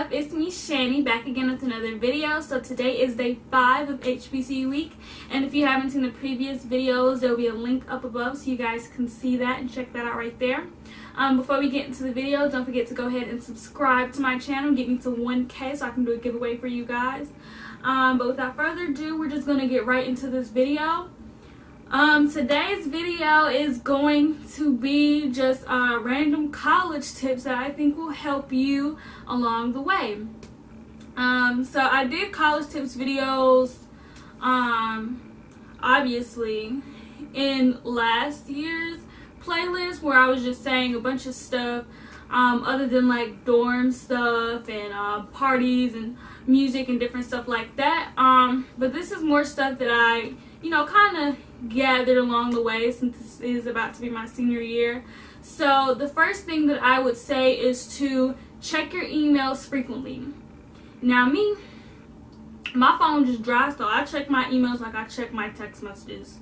up? It's me, Shani, back again with another video. So today is day 5 of HBCU week, and if you haven't seen the previous videos, there will be a link up above so you guys can see that and check that out right there. Before we get into the video, don't forget to go ahead and subscribe to my channel, get me to 1K so I can do a giveaway for you guys. But without further ado, we're just going to get right into this video. Today's video is going to be just random college tips that I think will help you along the way. So I did college tips videos obviously in last year's playlist where I was just saying a bunch of stuff other than like dorm stuff and parties and music and different stuff like that. But this is more stuff that I kind of gathered along the way since this is about to be my senior year. So the first thing that I would say is to check your emails frequently. Now my phone just dries, so I check my emails like I check my text messages.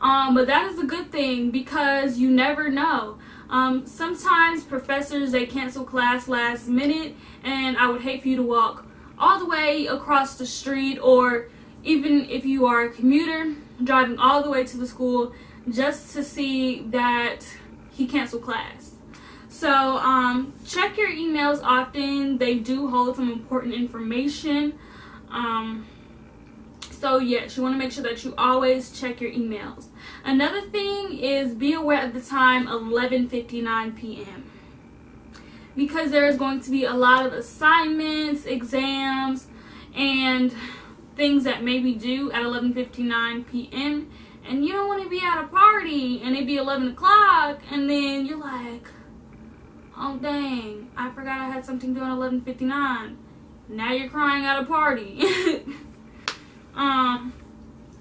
But that is a good thing because you never know. Sometimes professors, they cancel class last minute, and I would hate for you to walk all the way across the street, or even if you are a commuter, driving all the way to the school just to see that he canceled class. So check your emails often. They do hold some important information. So yes, you want to make sure that you always check your emails. Another thing is be aware of the time, 11:59 p.m. because there is going to be a lot of assignments, exams, and things that may be due at 11:59 p.m. and you don't want to be at a party and it be 11 o'clock and then you're like, oh dang, I forgot I had something due at 11:59. Now you're crying at a party.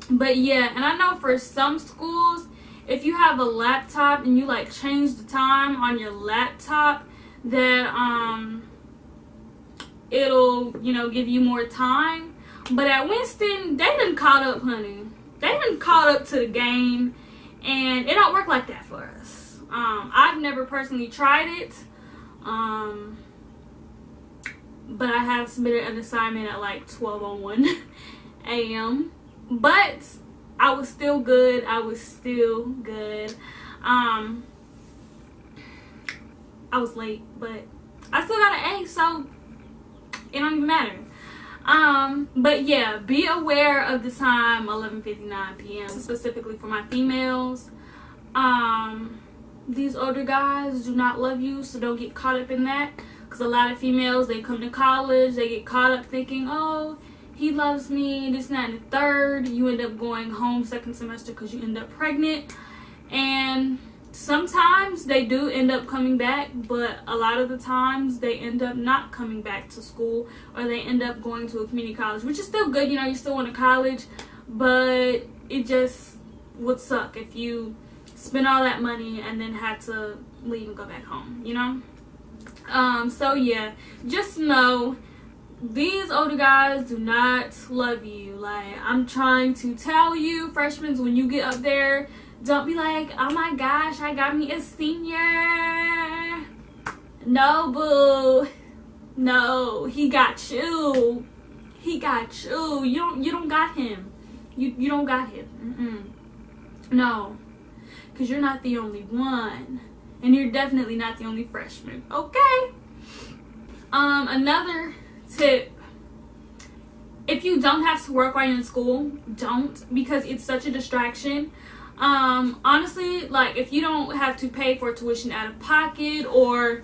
But yeah, and I know for some schools, if you have a laptop and you like change the time on your laptop, that it'll give you more time. But at Winston, they done caught up, honey. They done caught up to the game, and it don't work like that for us. I've never personally tried it, but I have submitted an assignment at like 12:01 a.m. But I was still good. I was late, but I still got an A, so it don't even matter. But yeah, be aware of the time, 11:59 p.m. specifically for my females. These older guys do not love you, so don't get caught up in that, because a lot of females, they come to college, they get caught up thinking, oh, he loves me, this, that, and the third. You end up going home second semester because you end up pregnant, and sometimes they do end up coming back, but a lot of the times they end up not coming back to school, or they end up going to a community college, which is still good. You still want to college, but it just would suck if you spend all that money and then had to leave and go back home, So yeah, just know these older guys do not love you. Like, I'm trying to tell you, freshmen, when you get up there, don't be like, oh my gosh, I got me a senior. No, boo. No, he got you. He got you. You don't got him. You don't got him. No, because you're not the only one, and you're definitely not the only freshman. Okay. Another tip: if you don't have to work while you're in school, don't, because it's such a distraction. Honestly, like, if you don't have to pay for tuition out of pocket, or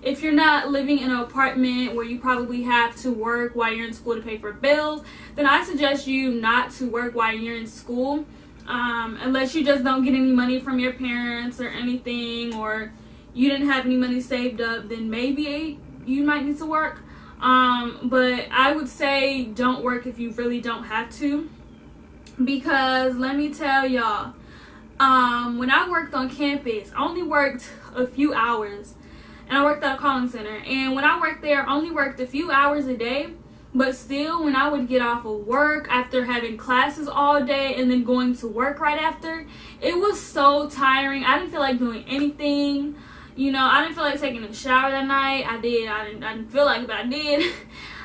if you're not living in an apartment where you probably have to work while you're in school to pay for bills, then I suggest you not to work while you're in school, unless you just don't get any money from your parents or anything, or you didn't have any money saved up, then maybe you might need to work. But I would say don't work if you really don't have to, because let me tell y'all, when I worked on campus, I only worked a few hours, and I worked at a calling center, and when I worked there, I only worked a few hours a day. But still, when I would get off of work after having classes all day and then going to work right after, it was so tiring. I didn't feel like doing anything. You know, I didn't feel like taking a shower that night. I didn't feel like it, but I did.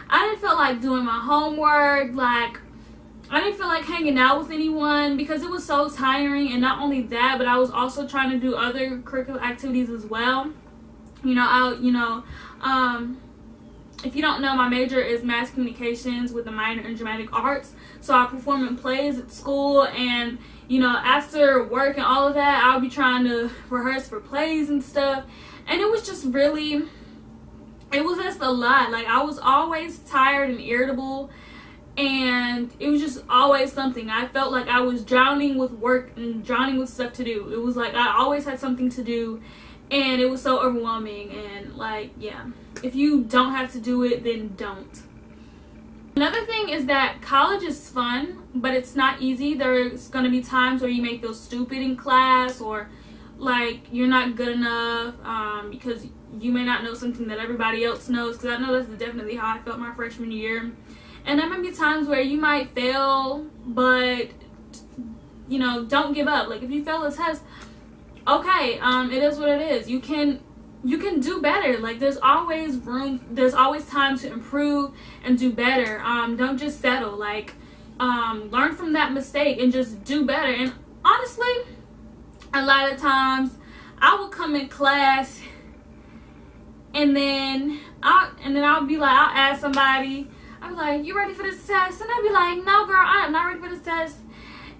I didn't feel like doing my homework. Like, I didn't feel like hanging out with anyone because it was so tiring. And not only that, but I was also trying to do other curricular activities as well. You know, if you don't know, my major is mass communications with a minor in dramatic arts. So I perform in plays at school, and you know, after work and all of that, I'll be trying to rehearse for plays and stuff. And it was just really, it was just a lot. Like, I was always tired and irritable, and it was just always something. I felt like I was drowning with work and drowning with stuff to do. It was like I always had something to do, and it was so overwhelming. And like, yeah, if you don't have to do it, then don't. Another thing is that college is fun, but it's not easy. There's going to be times where you may feel stupid in class, or like you're not good enough because you may not know something that everybody else knows. Because I know that's definitely how I felt my freshman year. And there might be times where you might fail, but you know, don't give up. Like, if you fail a test, okay, it is what it is. You can do better. Like, there's always room, there's always time to improve and do better. Don't just settle. Like, learn from that mistake and just do better. And honestly, a lot of times I will come in class and then I'll be like, I'll ask somebody, I'll be like, you ready for this test? And I'll be like, no girl, I am not ready for this test.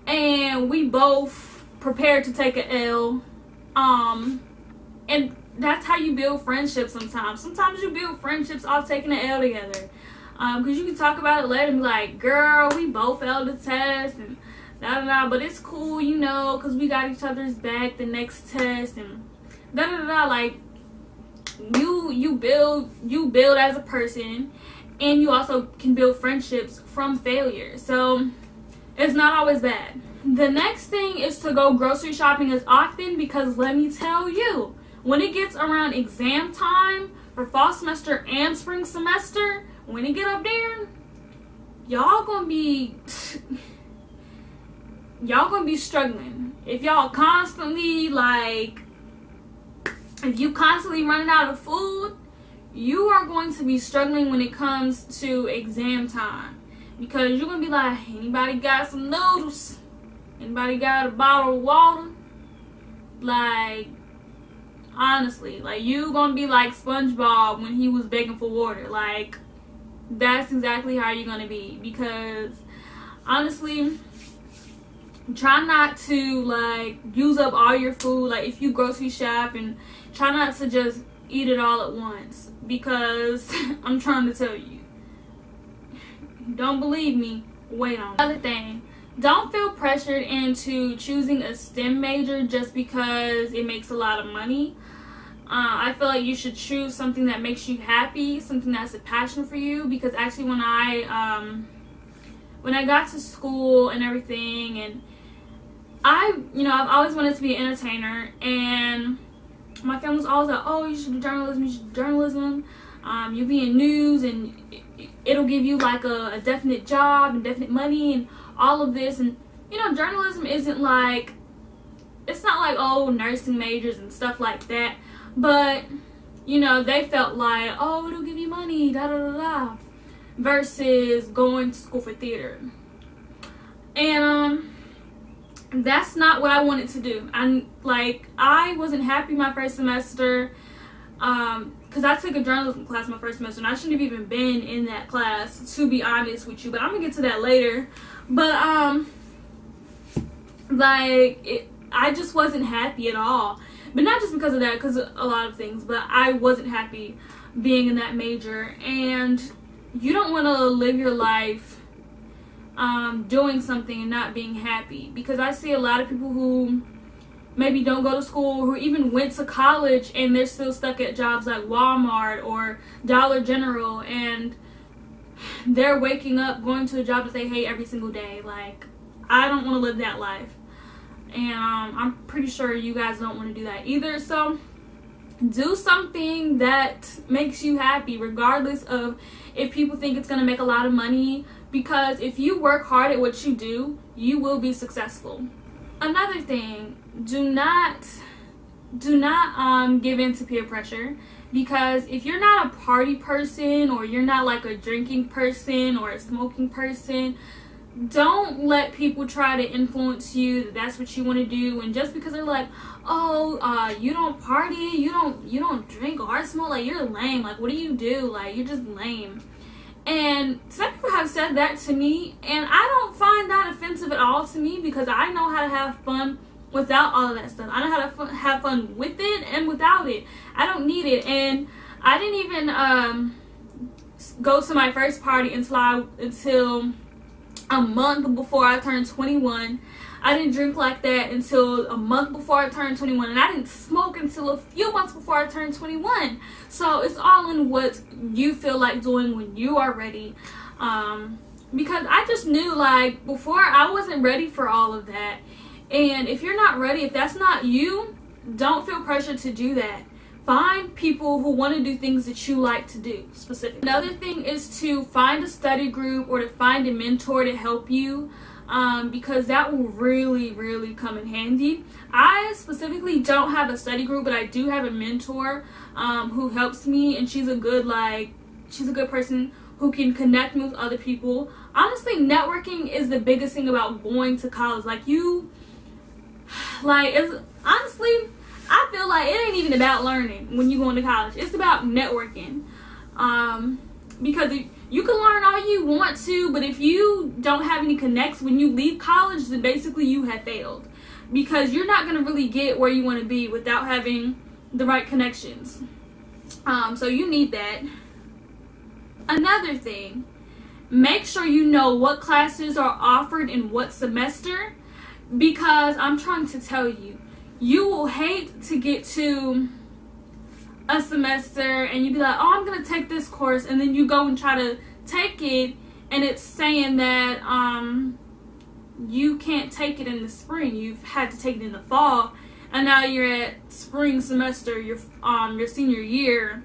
And we both prepared to take an L. And that's how you build friendships sometimes. Sometimes you build friendships off taking an L together. Because you can talk about it later and be like, girl, we both failed the test and da-da-da. But it's cool, you know, because we got each other's back the next test and da-da-da-da. Like, you build as a person, and you also can build friendships from failure. So it's not always bad. The next thing is to go grocery shopping as often, because let me tell you, when it gets around exam time for fall semester and spring semester, when it get up there, y'all gonna be struggling. If y'all constantly, like, if you constantly running out of food, you are going to be struggling when it comes to exam time, because you're gonna be like, anybody got some noodles? Anybody got a bottle of water? Like, honestly, like, you gonna be like SpongeBob when he was begging for water. Like, that's exactly how you're gonna be. Because honestly, try not to like use up all your food. Like, if you grocery shop, and try not to just eat it all at once, because I'm trying to tell you, don't believe me, wait on it. Another thing, don't feel pressured into choosing a STEM major just because it makes a lot of money. I feel like you should choose something that makes you happy, something that's a passion for you. Because actually, when I got to school and everything, and I've always wanted to be an entertainer, and my family was always like, oh, you should do journalism, you should do journalism. You'll be in news, and it'll give you like a definite job and definite money and all of this. And you know, journalism isn't like, it's not like, oh, nursing majors and stuff like that. But you know, they felt like, oh, it'll give you money, da da da da, versus going to school for theater. And that's not what I wanted to do. I wasn't happy my first semester, because I took a journalism class my first semester, and I shouldn't have even been in that class, to be honest with you. But I'm gonna get to that later. But I just wasn't happy at all. But not just because of that, because of a lot of things, but I wasn't happy being in that major. And you don't want to live your life doing something and not being happy. Because I see a lot of people who maybe don't go to school, who even went to college, and they're still stuck at jobs like Walmart or Dollar General, and they're waking up going to a job that they hate every single day. Like, I don't want to live that life. And I'm pretty sure you guys don't want to do that either. So do something that makes you happy, regardless of if people think it's going to make a lot of money. Because if you work hard at what you do, you will be successful. Another thing, do not do not give in to peer pressure, because if you're not a party person, or you're not like a drinking person or a smoking person, don't let people try to influence you that that's what you want to do. And just because they're like, oh, you don't party, you don't drink or smoke, like, you're lame, like, what do you do, like, you're just lame. And some people have said that to me, and I don't find that offensive at all to me, because I know how to have fun without all of that stuff. I know how to have fun with it and without it. I don't need it. And I didn't even go to my first party until a month before I turned 21. I didn't drink like that until a month before I turned 21, and I didn't smoke until a few months before I turned 21. So it's all in what you feel like doing when you are ready. Because I just knew, like, before, I wasn't ready for all of that. And if you're not ready, if that's not you, don't feel pressure to do that. Find people who want to do things that you like to do specifically. Another thing is to find a study group or to find a mentor to help you, because that will really, really come in handy. I specifically don't have a study group, but I do have a mentor who helps me, and she's a good person who can connect me with other people. Honestly, networking is the biggest thing about going to college. Honestly, I feel like it ain't even about learning when you go into college. It's about networking. Because you can learn all you want to, but if you don't have any connects when you leave college, then basically you have failed. Because you're not going to really get where you want to be without having the right connections. So you need that. Another thing, make sure you know what classes are offered in what semester, because I'm trying to tell you, you will hate to get to a semester and you be like, oh, I'm going to take this course, and then you go and try to take it, and it's saying that you can't take it in the spring. You've had to take it in the fall, and now you're at spring semester, your senior year,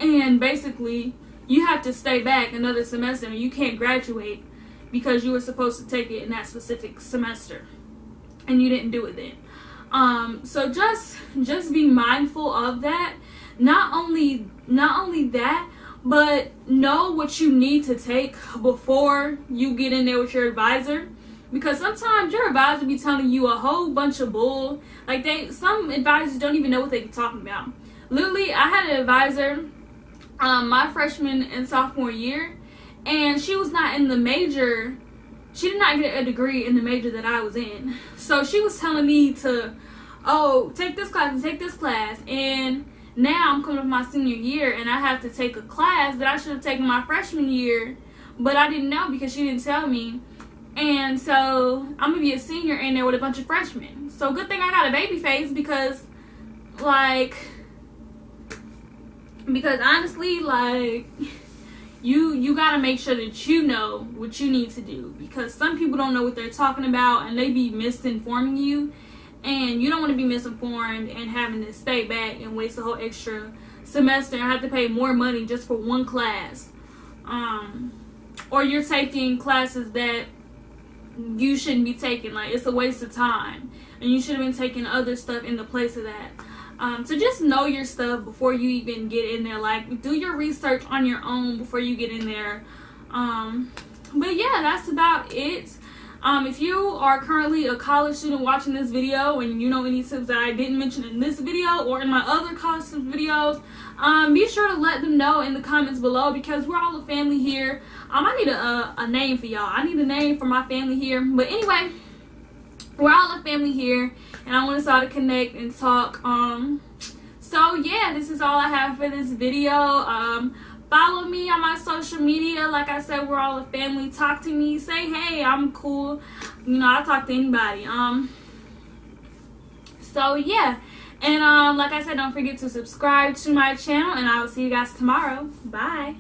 and basically you have to stay back another semester, and you can't graduate because you were supposed to take it in that specific semester and you didn't do it then. So just be mindful of that. Not only that, but know what you need to take before you get in there with your advisor, because sometimes your advisor be telling you a whole bunch of bull. Like, some advisors don't even know what they be talking about. Literally, I had an advisor my freshman and sophomore year, and she was not in the major. She did not get a degree in the major that I was in. So she was telling me to, oh, take this class and take this class. And now I'm coming up my senior year, and I have to take a class that I should have taken my freshman year, but I didn't know because she didn't tell me. And so I'm going to be a senior in there with a bunch of freshmen. So good thing I got a baby face, because honestly, like, you gotta make sure that you know what you need to do, because some people don't know what they're talking about and they be misinforming you, and you don't want to be misinformed and having to stay back and waste a whole extra semester and have to pay more money just for one class, or you're taking classes that you shouldn't be taking. Like, it's a waste of time, and you should have been taking other stuff in the place of that. So just know your stuff before you even get in there. Like, do your research on your own before you get in there. But yeah, that's about it. If you are currently a college student watching this video and you know any tips that I didn't mention in this video or in my other college tips videos, be sure to let them know in the comments below, because we're all a family here. I need a name for y'all. I need a name for my family here. But anyway, we're all a family here, and I want us all to connect and talk. So yeah, this is all I have for this video. Follow me on my social media. Like I said, we're all a family. Talk to me. Say, hey, I'm cool. You know, I'll talk to anybody. So yeah, and like I said, don't forget to subscribe to my channel, and I will see you guys tomorrow. Bye.